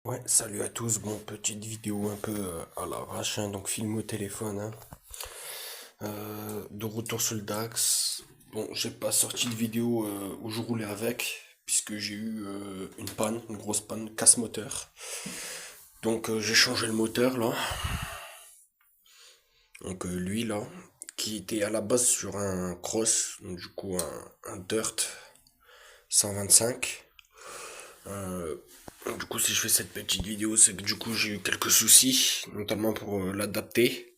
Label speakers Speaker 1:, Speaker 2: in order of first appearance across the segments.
Speaker 1: Ouais, salut à tous. Bon, petite vidéo un peu à l'arrache, hein, donc film au téléphone, hein. De retour sur le DAX. Bon, j'ai pas sorti de vidéo où je roulais avec, puisque j'ai eu une panne, une grosse panne, casse moteur. Donc j'ai changé le moteur là. Donc lui là, qui était à la base sur un cross, donc du coup un dirt 125. Euh, du coup, si je fais cette petite vidéo, c'est que du coup j'ai eu quelques soucis, notamment pour l'adapter.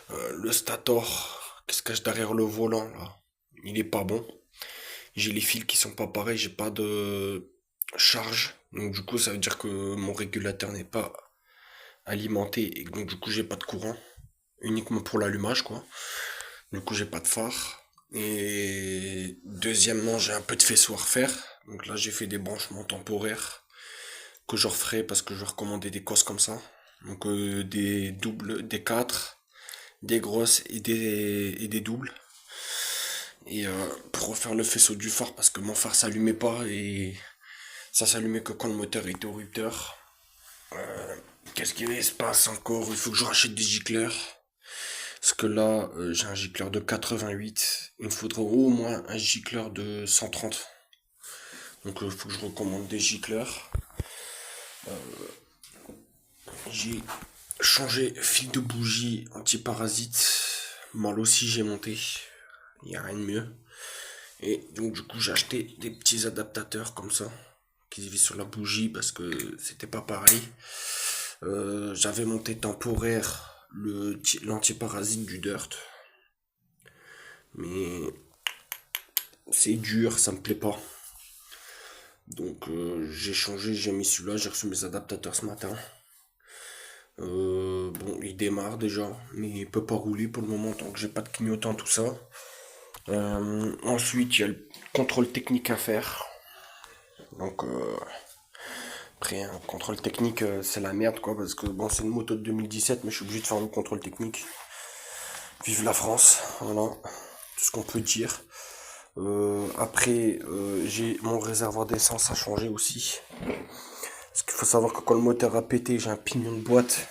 Speaker 1: Le stator qui se cache derrière le volant là, il est pas bon. J'ai les fils qui sont pas pareils, j'ai pas de charge. Donc du coup ça veut dire que mon régulateur n'est pas alimenté et donc du coup j'ai pas de courant. Uniquement pour l'allumage quoi. Du coup j'ai pas de phare. Et deuxièmement j'ai un peu de faisceau à refaire. Donc là j'ai fait des branchements temporaires que je referai parce que je recommandais des cosses comme ça. Donc des doubles, des 4 des grosses et des doubles. Et pour refaire le faisceau du phare parce que mon phare s'allumait pas et ça s'allumait que quand le moteur était au rupteur. Qu'est-ce qu'il se passe encore? Il faut que je rachète des gicleurs. Parce que là, j'ai un gicleur de 88. Il me faudrait au moins un gicleur de 130. Donc il faut que je recommande des gicleurs. J'ai changé fil de bougie anti-parasite. Mal aussi j'ai monté. Il n'y a rien de mieux. Et donc du coup j'ai acheté des petits adaptateurs comme ça qui se visent sur la bougie parce que c'était pas pareil. J'avais monté temporaire l'antiparasite du dirt, mais c'est dur, ça me plaît pas. Donc j'ai changé, j'ai mis celui-là, j'ai reçu mes adaptateurs ce matin. Bon, il démarre déjà, mais il peut pas rouler pour le moment tant que j'ai pas de clignotant, tout ça. Ensuite, il y a le contrôle technique à faire. Donc après, un contrôle technique, c'est la merde quoi, parce que bon, c'est une moto de 2017, mais je suis obligé de faire le contrôle technique. Vive la France, voilà, tout ce qu'on peut dire. Après, j'ai mon réservoir d'essence a changé aussi. Parce qu'il faut savoir que quand le moteur a pété, j'ai un pignon de boîte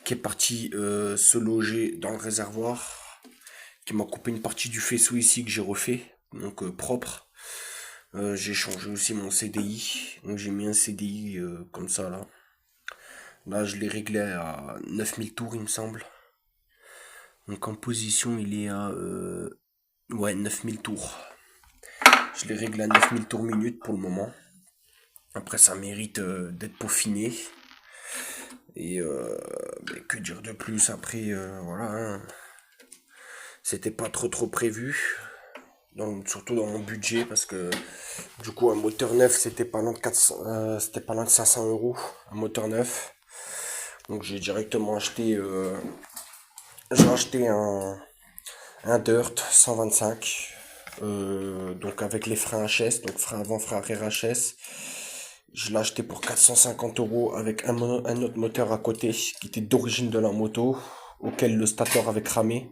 Speaker 1: qui est parti se loger dans le réservoir, qui m'a coupé une partie du faisceau ici que j'ai refait, donc propre. J'ai changé aussi mon CDI, donc j'ai mis un CDI comme ça là. Là, je l'ai réglé à 9000 tours, il me semble. Donc en position, il est à ouais, 9000 tours. Je l'ai réglé à 9000 tours minute pour le moment. Après, ça mérite d'être peaufiné. Et que dire de plus après, voilà, hein. C'était pas trop prévu. Surtout dans mon budget parce que du coup un moteur neuf c'était pas loin de 400, c'était pas loin de 500 € un moteur neuf. Donc j'ai acheté un Dirt 125, donc avec les freins HS, donc frein avant, frein arrière HS. Je l'ai acheté pour 450 € avec un autre moteur à côté qui était d'origine de la moto, auquel le stator avait cramé.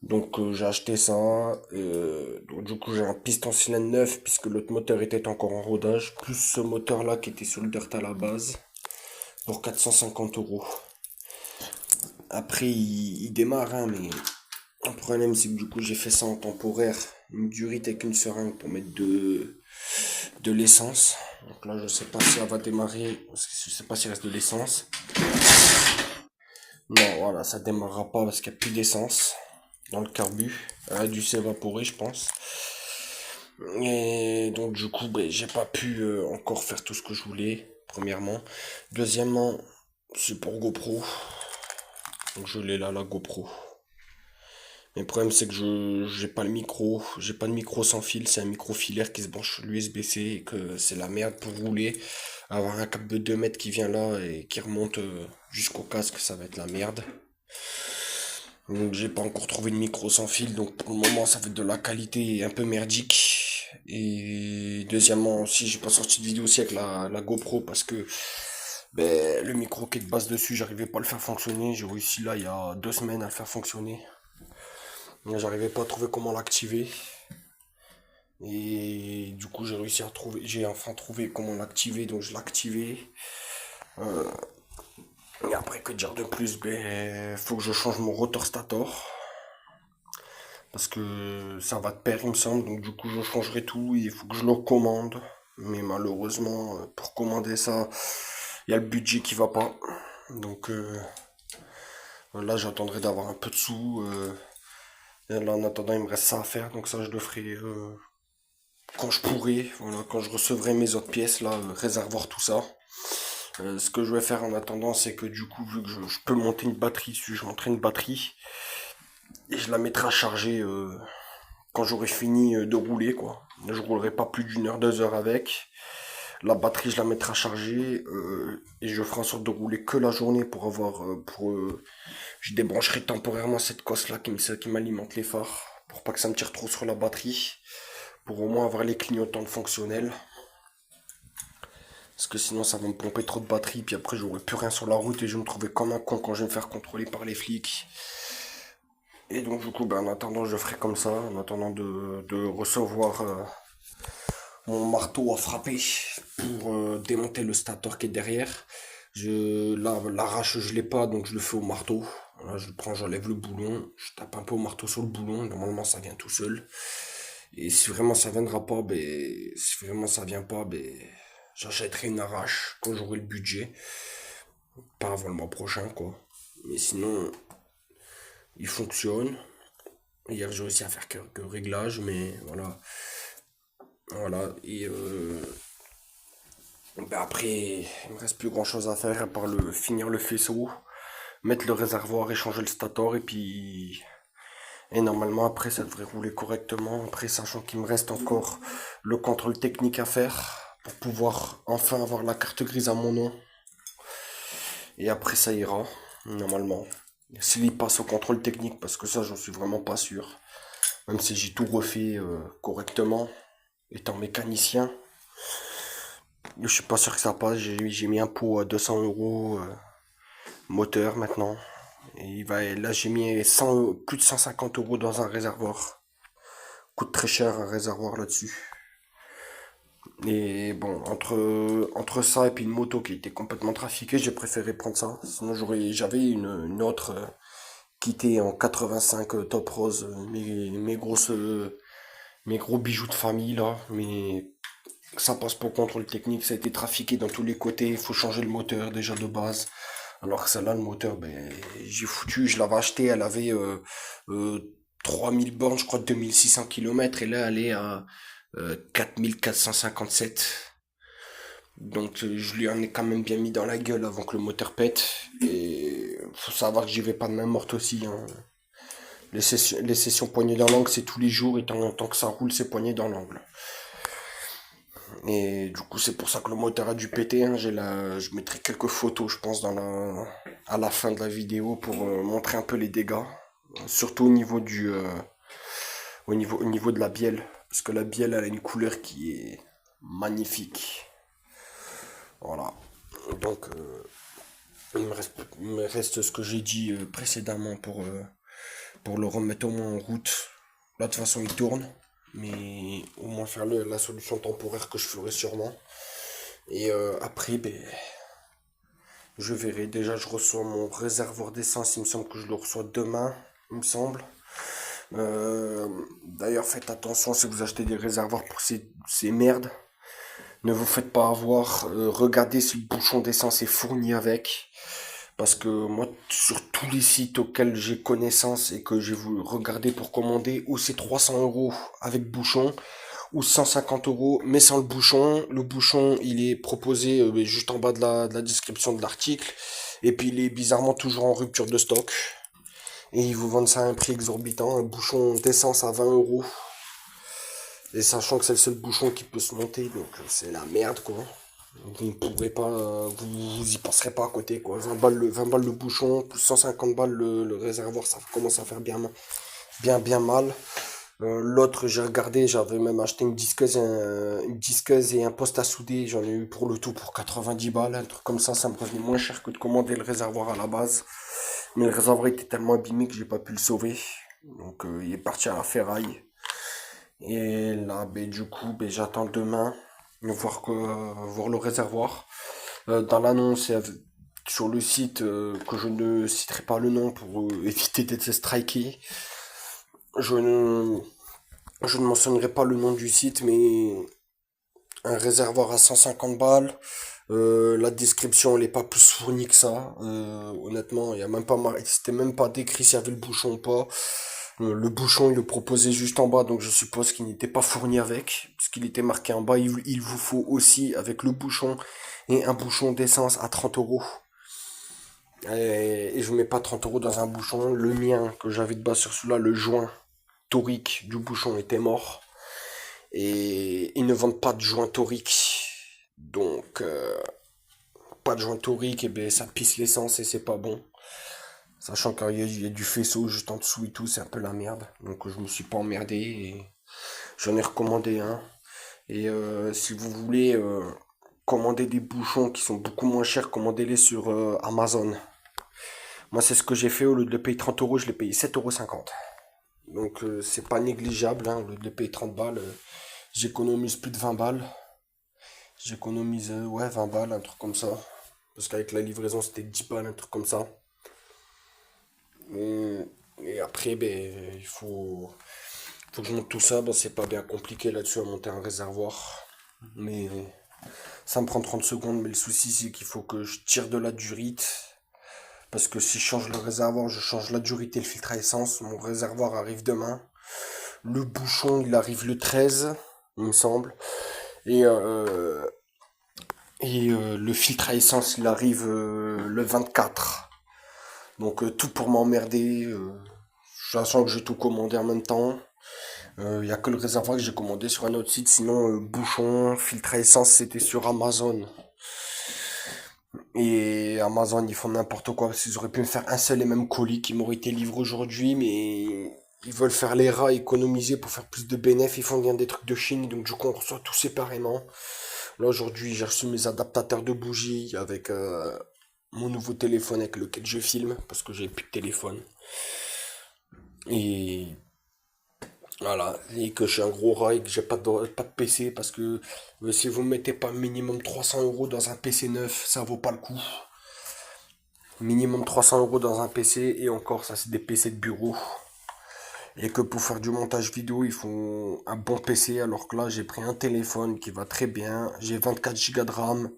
Speaker 1: Donc j'ai acheté ça. Donc du coup j'ai un piston cylindre neuf puisque l'autre moteur était encore en rodage, plus ce moteur là qui était sur le dirt à la base pour 450 €. Après il démarre hein, mais le problème c'est que du coup j'ai fait ça en temporaire, une durite avec une seringue pour mettre de l'essence. Donc là je sais pas si elle va démarrer, je sais pas s'il reste de l'essence. Non voilà ça démarrera pas parce qu'il n'y a plus d'essence dans le carbu. Elle a dû s'évaporer je pense. Et donc du coup, ben, j'ai pas pu encore faire tout ce que je voulais, premièrement. Deuxièmement, c'est pour GoPro. Donc je l'ai là, la GoPro. Mais le problème c'est que je j'ai pas le micro, j'ai pas de micro sans fil, c'est un micro filaire qui se branche sur l'USB-C et que c'est la merde pour rouler. Avoir un câble de 2 mètres qui vient là et qui remonte jusqu'au casque, ça va être la merde. Donc j'ai pas encore trouvé de micro sans fil, donc pour le moment ça fait de la qualité un peu merdique. Et deuxièmement aussi j'ai pas sorti de vidéo aussi avec la GoPro parce que ben, le micro qui est de base dessus j'arrivais pas à le faire fonctionner. J'ai réussi là il y a 2 semaines à le faire fonctionner. Mais j'arrivais pas à trouver comment l'activer. Et du coup j'ai réussi à trouver, j'ai enfin trouvé comment l'activer, donc je l'ai activé. Euh, et après, que dire de plus? Ben, faut que je change mon rotor stator. Parce que ça va de pair, il me semble. Donc du coup, je changerai tout. Il faut que je le commande. Mais malheureusement, pour commander ça, il y a le budget qui va pas. Donc là, j'attendrai d'avoir un peu de sous. Et là, en attendant, il me reste ça à faire. Donc ça, je le ferai quand je pourrai. Voilà, quand je recevrai mes autres pièces, là, réservoir tout ça. Ce que je vais faire en attendant, c'est que du coup, vu que je peux monter une batterie dessus, je monterai une batterie et je la mettrai à charger quand j'aurai fini de rouler, quoi. Je roulerai pas plus d'une heure, 2 heures avec. La batterie, je la mettrai à charger et je ferai en sorte de rouler que la journée pour avoir, je débrancherai temporairement cette cosse là qui m'alimente les phares pour pas que ça me tire trop sur la batterie, pour au moins avoir les clignotants fonctionnels. Parce que sinon ça va me pomper trop de batterie, puis après j'aurai plus rien sur la route et je vais me trouver comme un con quand je vais me faire contrôler par les flics. Et donc du coup, ben, en attendant, je ferai comme ça, en attendant de recevoir mon marteau à frapper pour démonter le stator qui est derrière. L'arrache, je l'ai pas, donc je le fais au marteau. Voilà, je le prends, j'enlève le boulon, je tape un peu au marteau sur le boulon, normalement ça vient tout seul. Et si vraiment ça viendra pas, ben, si vraiment ça vient pas, ben, j'achèterai une arrache quand j'aurai le budget. Pas avant le mois prochain, quoi. Mais sinon, il fonctionne. Hier, j'ai réussi à faire quelques réglages, mais voilà. Voilà. Et ben après, il me reste plus grand chose à faire à part finir le faisceau, mettre le réservoir et changer le stator. Et normalement, après, ça devrait rouler correctement. Après, sachant qu'il me reste encore le contrôle technique à faire pour pouvoir enfin avoir la carte grise à mon nom. Et après, ça ira, normalement. S'il y passe au contrôle technique, parce que ça, j'en suis vraiment pas sûr. Même si j'ai tout refait correctement, étant mécanicien. Je suis pas sûr que ça passe. J'ai mis un pot à 200 € moteur maintenant. Là, j'ai mis plus de 150 € dans un réservoir. Coûte très cher un réservoir là-dessus. Et bon, entre ça et puis une moto qui était complètement trafiquée, j'ai préféré prendre ça. Sinon, j'avais une autre qui était en 85 top rose, mes gros bijoux de famille là. Mais ça passe pour contrôle technique, ça a été trafiqué dans tous les côtés. Il faut changer le moteur déjà de base. Alors que celle-là, le moteur, ben, j'ai foutu, je l'avais acheté, elle avait 3000 bornes, je crois 2600 km, et là elle est à 4457. Donc je lui en ai quand même bien mis dans la gueule avant que le moteur pète. Et faut savoir que j'y vais pas de main morte aussi, hein. Les sessions poignées dans l'angle, c'est tous les jours, et tant que ça roule, c'est poigné dans l'angle. Et du coup, c'est pour ça que le moteur a dû péter, hein. Je mettrai quelques photos, je pense, à la fin de la vidéo pour montrer un peu les dégâts. Surtout au niveau de la bielle. Parce que la bielle, elle a une couleur qui est magnifique. Voilà. Donc, il me reste ce que j'ai dit précédemment pour le remettre au moins en route. Là, de toute façon, il tourne. Mais au moins faire la solution temporaire que je ferai sûrement. Et après, ben, je verrai. Déjà, je reçois mon réservoir d'essence. Il me semble que je le reçois demain, il me semble. D'ailleurs, faites attention si vous achetez des réservoirs pour ces merdes. Ne vous faites pas avoir. Regardez si le bouchon d'essence est fourni avec. Parce que moi, sur tous les sites auxquels j'ai connaissance et que j'ai voulu regarder pour commander, ou c'est 300 € avec bouchon, ou 150 € mais sans le bouchon. Le bouchon, il est proposé juste en bas de la description de l'article. Et puis il est bizarrement toujours en rupture de stock. Et ils vous vendent ça à un prix exorbitant, un bouchon d'essence à 20 €. Et sachant que c'est le seul bouchon qui peut se monter, donc c'est la merde quoi. Vous ne pourrez pas, vous y passerez pas à côté quoi. 20 balles le bouchon, plus 150 balles le réservoir, ça commence à faire bien mal. L'autre, j'ai regardé, j'avais même acheté une disqueuse et un poste à souder. J'en ai eu pour le tout pour 90 balles. Un truc comme ça me revenait moins cher que de commander le réservoir à la base. Mais le réservoir était tellement abîmé que j'ai pas pu le sauver. Donc il est parti à la ferraille. Et là, ben, du coup, ben, j'attends demain voir le réservoir. Dans l'annonce sur le site, que je ne citerai pas le nom pour éviter d'être striké, je ne, je ne mentionnerai pas le nom du site, mais un réservoir à 150 balles. La description elle est pas plus fournie que ça. Honnêtement, il y a même pas c'était même pas décrit s'il y avait le bouchon ou pas. Le bouchon il le proposait juste en bas, donc je suppose qu'il n'était pas fourni avec, parce qu'il était marqué en bas. Il vous faut aussi avec le bouchon et un bouchon d'essence à 30 euros. Et je mets pas 30 euros dans un bouchon. Le mien que j'avais de base sur celui-là, le joint torique du bouchon était mort. Et ils ne vendent pas de joint torique. Donc, pas de joint torique, et ben ça pisse l'essence et c'est pas bon. Sachant qu'il y a du faisceau juste en dessous et tout, c'est un peu la merde. Donc je me suis pas emmerdé et j'en ai recommandé un. Et si vous voulez commander des bouchons qui sont beaucoup moins chers, commandez-les sur Amazon. Moi c'est ce que j'ai fait, au lieu de le payer 30 euros, je l'ai payé 7,50 €. Donc c'est pas négligeable, hein. Au lieu de le payer 30 balles, j'économise plus de 20 balles. J'économise, ouais, 20 balles, un truc comme ça. Parce qu'avec la livraison, c'était 10 balles, un truc comme ça. Et, et après, ben, faut que je monte tout ça. Ben, c'est pas bien compliqué là-dessus à monter un réservoir. Mais ça me prend 30 secondes. Mais le souci, c'est qu'il faut que je tire de la durite. Parce que si je change le réservoir, je change la durite et le filtre à essence. Mon réservoir arrive demain. Le bouchon, il arrive le 13, il me semble. Et, le filtre à essence, il arrive le 24. Donc tout pour m'emmerder. Sachant que j'ai tout commandé en même temps. Il y a que le réservoir que j'ai commandé sur un autre site. Sinon, bouchon, filtre à essence, c'était sur Amazon. Et Amazon, ils font n'importe quoi. Parce qu'ils auraient pu me faire un seul et même colis qui m'aurait été livré aujourd'hui. Mais ils veulent faire les rats, économiser pour faire plus de bénéfices. Ils font bien des trucs de Chine. Donc du coup, on reçoit tout séparément. Là, aujourd'hui, j'ai reçu mes adaptateurs de bougies avec mon nouveau téléphone avec lequel je filme. Parce que j'ai plus de téléphone. Et voilà, et que je suis un gros rat et que j'ai pas de PC parce que si vous mettez pas minimum 300 euros dans un PC neuf, ça vaut pas le coup. Minimum 300 euros dans un PC et encore, ça c'est des PC de bureau. Et que pour faire du montage vidéo, il faut un bon PC alors que là j'ai pris un téléphone qui va très bien. J'ai 24 Go de RAM,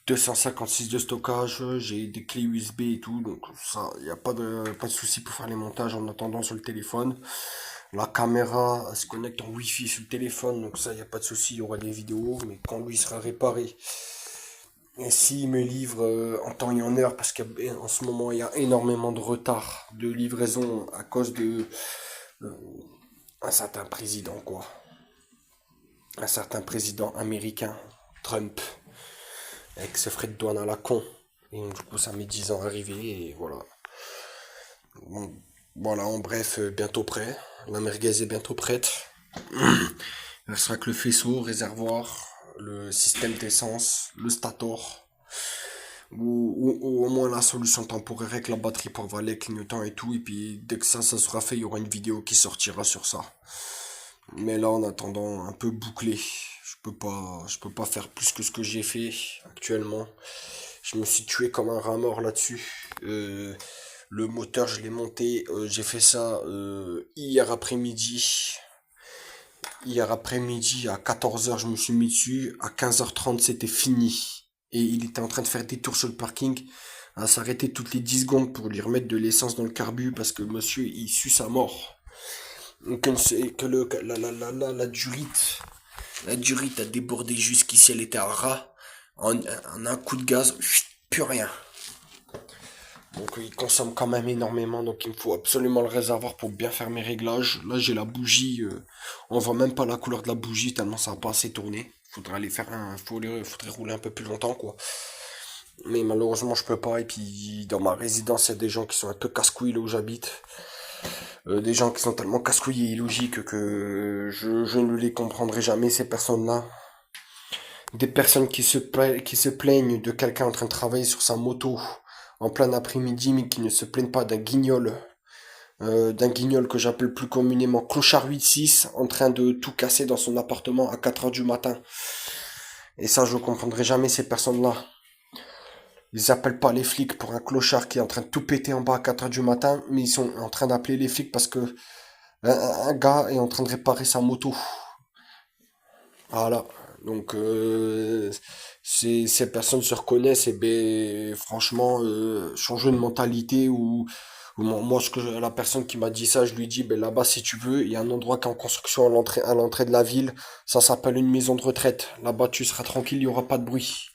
Speaker 1: 256 de stockage, j'ai des clés USB et tout, donc ça, il n'y a pas de souci pour faire les montages en attendant sur le téléphone. La caméra elle se connecte en Wi-Fi sur le téléphone, donc ça, il n'y a pas de souci, il y aura des vidéos, mais quand lui sera réparé, et s'il me livre en temps et en heure, parce qu'en ce moment, il y a énormément de retard de livraison à cause de euh, un certain président, quoi. Un certain président américain, Trump, avec ses frais de douane à la con. Et donc, du coup, ça met 10 ans à arriver, et voilà. Bon, voilà, en bref, bientôt prêt. La merguez est bientôt prête. Il restera que le faisceau, réservoir, le système d'essence, le stator, ou au moins la solution temporaire avec la batterie pour voir les clignotants et tout. Et puis dès que ça sera fait, il y aura une vidéo qui sortira sur ça. Mais là, en attendant, un peu bouclé. Je peux pas faire plus que ce que j'ai fait actuellement. Je me suis tué comme un rat mort là-dessus. Le moteur, je l'ai monté. J'ai fait ça hier après-midi. Hier après-midi, à 14 h, je me suis mis dessus. À 15 h 30, c'était fini. Et il était en train de faire des tours sur le parking, à s'arrêter toutes les 10 secondes pour lui remettre de l'essence dans le carbu parce que monsieur, il suce à mort. Donc, que la durite a débordé jusqu'ici, elle était à ras. En un coup de gaz, plus rien. Donc il consomme quand même énormément, donc il me faut absolument le réservoir pour bien faire mes réglages. Là j'ai la bougie, on voit même pas la couleur de la bougie tellement ça n'a pas assez tourné. Faudrait aller faire faudrait rouler un peu plus longtemps quoi. Mais malheureusement je peux pas, et puis dans ma résidence il y a des gens qui sont un peu casse-couilles là où j'habite. Des gens qui sont tellement casse-couilles et illogiques que je ne les comprendrai jamais ces personnes-là. Des personnes qui se plaignent de quelqu'un en train de travailler sur sa moto en plein après-midi, mais qui ne se plaignent pas d'un guignol que j'appelle plus communément Clochard 8-6, en train de tout casser dans son appartement à 4 h du matin. Et ça, je ne comprendrai jamais ces personnes-là. Ils appellent pas les flics pour un clochard qui est en train de tout péter en bas à 4 heures du matin, mais ils sont en train d'appeler les flics parce que un gars est en train de réparer sa moto. Voilà. Donc, ces personnes se reconnaissent et ben, franchement, changer de mentalité ou moi, la personne qui m'a dit ça, je lui dis, ben là-bas, si tu veux, il y a un endroit qui est en construction à l'entrée de la ville. Ça s'appelle une maison de retraite. Là-bas, tu seras tranquille, il y aura pas de bruit.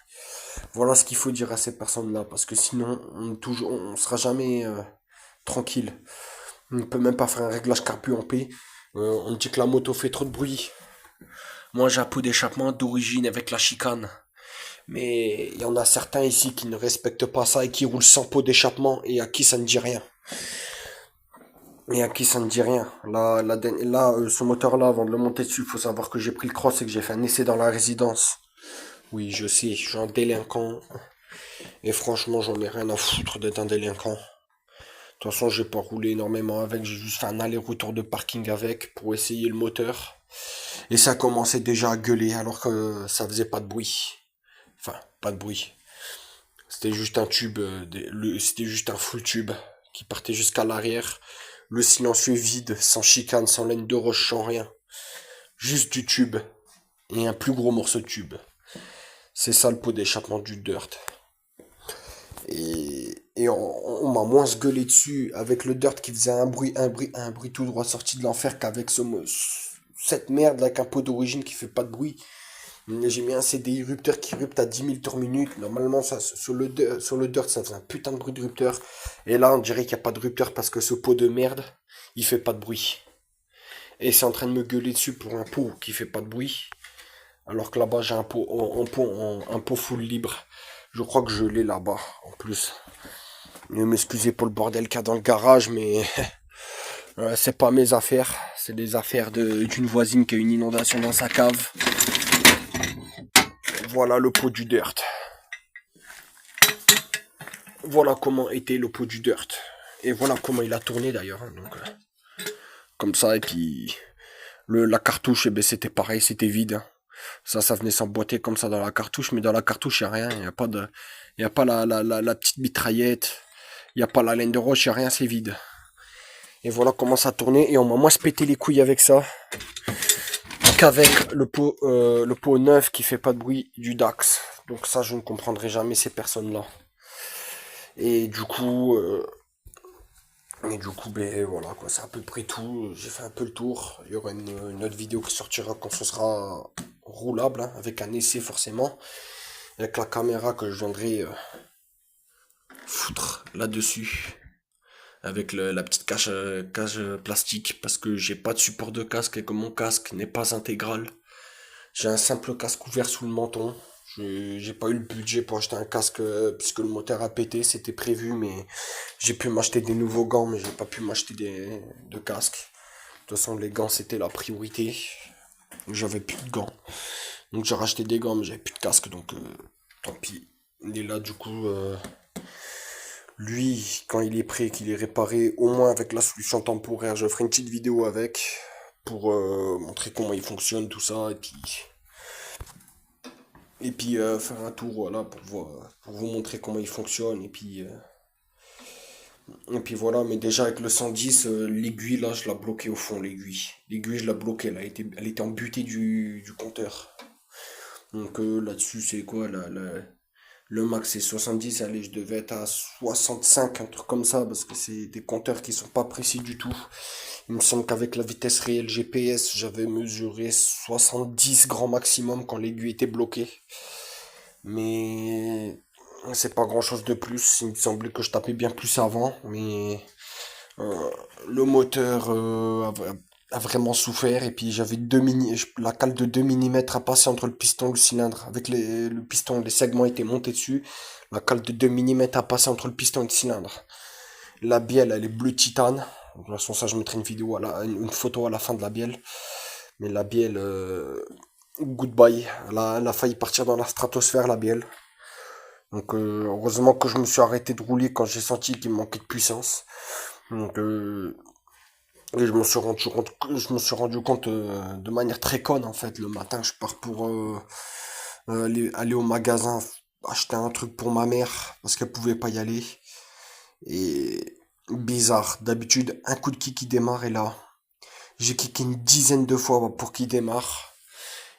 Speaker 1: Voilà ce qu'il faut dire à ces personnes-là, parce que sinon, on sera jamais tranquille. On ne peut même pas faire un réglage carbu en paix. On dit que la moto fait trop de bruit. Moi, j'ai un pot d'échappement d'origine avec la chicane. Mais il y en a certains ici qui ne respectent pas ça et qui roulent sans pot d'échappement et à qui ça ne dit rien. Et à qui ça ne dit rien. Ce moteur-là, avant de le monter dessus, il faut savoir que j'ai pris le cross et que j'ai fait un essai dans la résidence. Oui, je sais, je suis un délinquant. Et franchement, j'en ai rien à foutre d'être un délinquant. De toute façon, j'ai pas roulé énormément avec, j'ai juste fait un aller-retour de parking avec pour essayer le moteur. Et ça commençait déjà à gueuler alors que ça faisait pas de bruit. Enfin, pas de bruit. C'était juste un tube, c'était juste un full tube qui partait jusqu'à l'arrière. Le silencieux vide, sans chicane, sans laine de roche, sans rien. Juste du tube. Et un plus gros morceau de tube. C'est ça le pot d'échappement du dirt. Et on m'a moins gueulé dessus avec le dirt qui faisait un bruit tout droit sorti de l'enfer qu'avec cette merde avec un pot d'origine qui fait pas de bruit. J'ai mis un CDI rupteur qui rupte à 10 000 tours minute. Normalement, ça, sur le dirt, ça fait un putain de bruit de rupteur. Et là, on dirait qu'il n'y a pas de rupteur parce que ce pot de merde, il fait pas de bruit. Et c'est en train de me gueuler dessus pour un pot qui fait pas de bruit. Alors que là-bas, j'ai un pot full libre. Je crois que je l'ai là-bas, en plus. Ne m'excusez pour le bordel qu'il y a dans le garage, mais c'est pas mes affaires. C'est les affaires d'une voisine qui a une inondation dans sa cave. Voilà le pot du dirt. Voilà comment était le pot du dirt. Et voilà comment il a tourné d'ailleurs. Donc, comme ça, et puis la cartouche, eh ben, c'était pareil, c'était vide. Ça venait s'emboîter comme ça dans la cartouche, mais dans la cartouche, il n'y a rien. Il y a pas la petite mitraillette. Il n'y a pas la laine de roche, il n'y a rien, c'est vide. Et voilà comment ça tournait. Et on m'a moins se pété les couilles avec ça qu'avec le pot neuf qui fait pas de bruit du Dax. Donc ça, je ne comprendrai jamais ces personnes-là. Et du coup, ben voilà quoi, c'est à peu près tout. J'ai fait un peu le tour. Il y aura une autre vidéo qui sortira quand ce sera roulable, hein, avec un essai forcément, avec la caméra que je viendrai foutre là-dessus, avec la petite cage plastique, parce que j'ai pas de support de casque et que mon casque n'est pas intégral. J'ai un simple casque ouvert sous le menton. J'ai pas eu le budget pour acheter un casque puisque le moteur a pété, c'était prévu, mais j'ai pu m'acheter des nouveaux gants, mais j'ai pas pu m'acheter de casque. De toute façon, les gants c'était la priorité. J'avais plus de gants. Donc j'ai racheté des gants, mais j'avais plus de casque, donc tant pis. Il est là, du coup, lui, quand il est prêt, qu'il est réparé, au moins avec la solution temporaire, je ferai une petite vidéo avec pour montrer comment il fonctionne, tout ça, et puis faire un tour, voilà, pour vous montrer comment il fonctionne, et puis voilà, mais déjà avec le 110, l'aiguille là, je l'ai bloqué au fond, l'aiguille. L'aiguille, je l'ai bloquée, elle était embutée du compteur. Donc là-dessus, c'est quoi le max c'est 70, allez, je devais être à 65, un truc comme ça, parce que c'est des compteurs qui sont pas précis du tout. Il me semble qu'avec la vitesse réelle GPS, j'avais mesuré 70 grand maximum quand l'aiguille était bloquée. Mais c'est pas grand chose de plus. Il me semblait que je tapais bien plus avant, mais euh, le moteur a vraiment souffert. Et puis j'avais la cale de 2 millimètres à passer entre le piston et le cylindre. Avec le piston, les segments étaient montés dessus. La cale de 2 millimètres à passer entre le piston et le cylindre. La bielle, elle est bleu titane. De toute façon, ça, je mettrai une vidéo, une photo à la fin de la bielle. Mais la bielle, goodbye. Elle a failli partir dans la stratosphère, la bielle. Donc, heureusement que je me suis arrêté de rouler quand j'ai senti qu'il me manquait de puissance. Donc, et je me suis rendu compte de manière très conne, en fait. Le matin, je pars pour aller au magasin. acheter un truc pour ma mère parce qu'elle pouvait pas y aller. Et bizarre, d'habitude, un coup de kick qui démarre et là, j'ai kické une dizaine de fois pour qu'il démarre.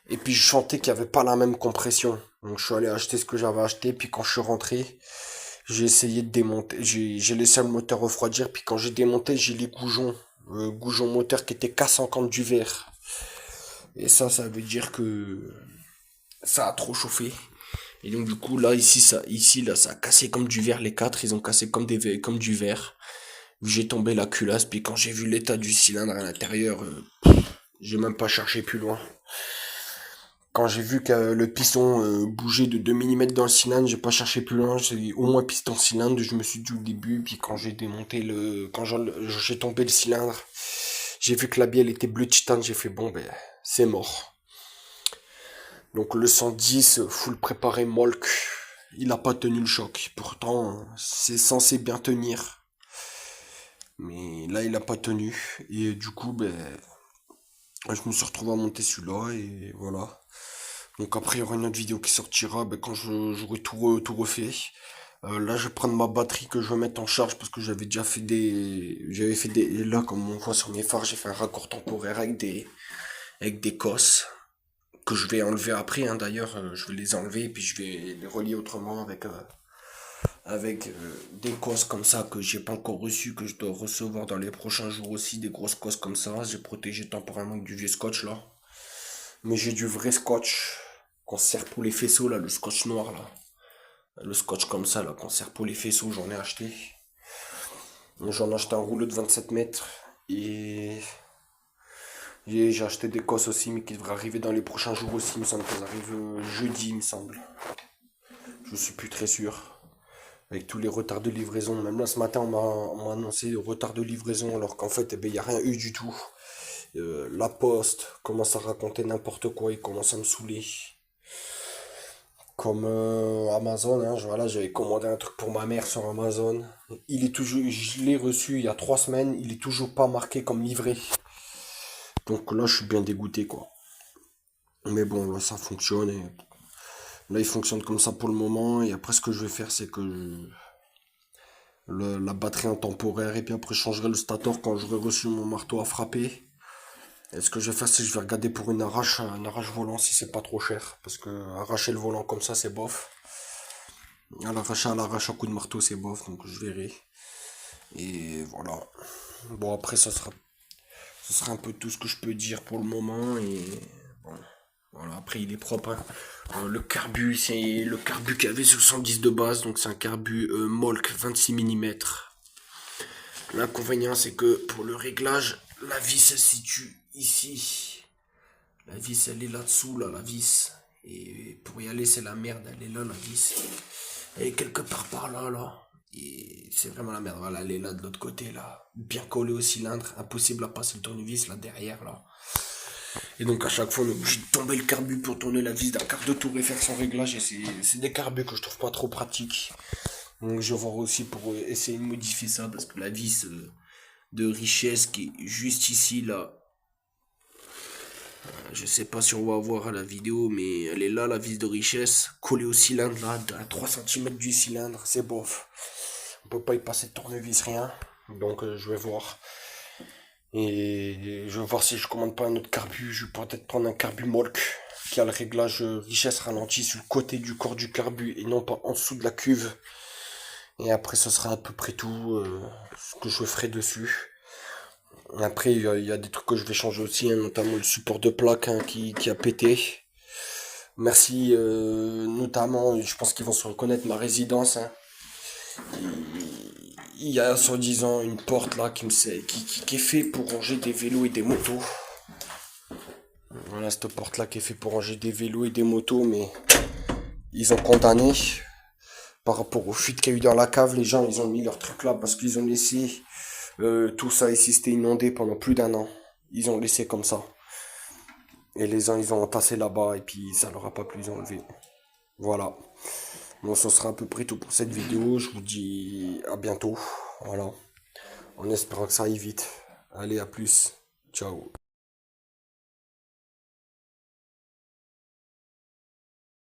Speaker 1: Et puis je sentais qu'il n'y avait pas la même compression. Donc je suis allé acheter ce que j'avais acheté. Puis quand je suis rentré, j'ai essayé de démonter. J'ai laissé le moteur refroidir. Puis quand j'ai démonté, j'ai les goujons. Le goujon moteur qui était cassant comme du verre. Et ça veut dire que ça a trop chauffé. Et donc du coup là ici là ça a cassé comme du verre, les quatre ils ont cassé comme du verre. J'ai tombé la culasse, puis quand j'ai vu l'état du cylindre à l'intérieur, j'ai même pas cherché plus loin. Quand j'ai vu que le piston bougeait de 2 mm dans le cylindre, j'ai pas cherché plus loin, j'ai au moins piston cylindre, je me suis dit au début, puis quand j'ai démonté quand j'ai tombé le cylindre, j'ai vu que la bielle était bleu titane, j'ai fait bon ben c'est mort. Donc le 110 full préparé Molk, il a pas tenu le choc. Pourtant c'est censé bien tenir, mais là il a pas tenu et du coup ben je me suis retrouvé à monter celui-là et voilà. Donc après il y aura une autre vidéo qui sortira ben, quand j'aurai tout refait. Là je vais prendre ma batterie que je vais mettre en charge parce que j'avais fait des, là comme on voit sur mes phares, j'ai fait un raccord temporaire avec des cosses que je vais enlever après, hein, d'ailleurs, je vais les enlever et puis je vais les relier autrement avec des cosses comme ça que j'ai pas encore reçues, que je dois recevoir dans les prochains jours aussi, des grosses cosses comme ça. J'ai protégé temporairement avec du vieux scotch là. Mais j'ai du vrai scotch qu'on sert pour les faisceaux là, le scotch noir là. Le scotch comme ça là, qu'on sert pour les faisceaux, j'en ai acheté. J'en ai acheté un rouleau de 27 mètres et j'ai acheté des cosses aussi, mais qui devraient arriver dans les prochains jours aussi. Il me semble qu'elles arrivent jeudi, il me semble. Je suis plus très sûr. Avec tous les retards de livraison. Même là, ce matin, on m'a annoncé le retard de livraison, alors qu'en fait, il n'y a rien eu du tout. La poste commence à raconter n'importe quoi, il commence à me saouler. Comme Amazon, hein, voilà, j'avais commandé un truc pour ma mère sur Amazon. Je l'ai reçu il y a 3 semaines, il est toujours pas marqué comme livré. Donc là, je suis bien dégoûté, quoi. Mais bon, là, ça fonctionne. Et là, il fonctionne comme ça pour le moment. Et après, ce que je vais faire, c'est que la batterie en temporaire. Et puis après, je changerai le stator quand j'aurai reçu mon marteau à frapper. Et ce que je vais faire, c'est que je vais regarder pour un arrache volant si c'est pas trop cher. Parce que arracher le volant comme ça, c'est bof. À l'arrache à coup de marteau, c'est bof. Donc je verrai. Et voilà. Bon, après, ça sera un peu tout ce que je peux dire pour le moment. Et bon. Voilà, après il est propre, hein. Le carbu, c'est le carbu qu'il y avait sur 110 de base, donc c'est un carbu Molk 26 mm. L'inconvénient c'est que pour le réglage, la vis se situe ici. La vis elle est là-dessous, là, la vis. Et pour y aller c'est la merde, elle est là la vis. Elle est quelque part par là, là. Et c'est vraiment la merde, voilà, elle est là de l'autre côté, là. Bien collée au cylindre, impossible à passer le tournevis là derrière, là. Et donc à chaque fois on est obligé de tomber le carbu pour tourner la vis d'un quart de tour et faire son réglage. Et c'est des carbus que je trouve pas trop pratiques. Donc je vais voir aussi pour essayer de modifier ça. Parce que la vis de richesse qui est juste ici là. Je sais pas si on va voir à la vidéo, mais elle est là, la vis de richesse, collée au cylindre là, à 3 cm du cylindre, c'est bof. On peut pas y passer de tournevis, rien. Donc je vais voir. Et je vais voir si je commande pas un autre carbu. Je vais peut-être prendre un carbu Molk qui a le réglage richesse ralenti sur le côté du corps du carbu et non pas en dessous de la cuve. Et après, ce sera à peu près tout ce que je ferai dessus. Après, il y a des trucs que je vais changer aussi, hein, notamment le support de plaque, hein, qui a pété. Merci, notamment, je pense qu'ils vont se reconnaître ma résidence, hein. Il y a soi-disant une porte là qui est fait pour ranger des vélos et des motos. Voilà, cette porte là qui est fait pour ranger des vélos et des motos, mais ils ont condamné par rapport aux fuites qu'il y a eu dans la cave. Les gens ils ont mis leur truc là parce qu'ils ont laissé tout ça ici, c'était inondé pendant plus d'1 an. Ils ont laissé comme ça. Et les gens ils ont entassé là-bas et puis ça leur a pas plu, ils ont enlevé. Voilà. Bon, ce sera à peu près tout pour cette vidéo. Je vous dis à bientôt. Voilà. En espérant que ça aille vite. Allez, à plus. Ciao.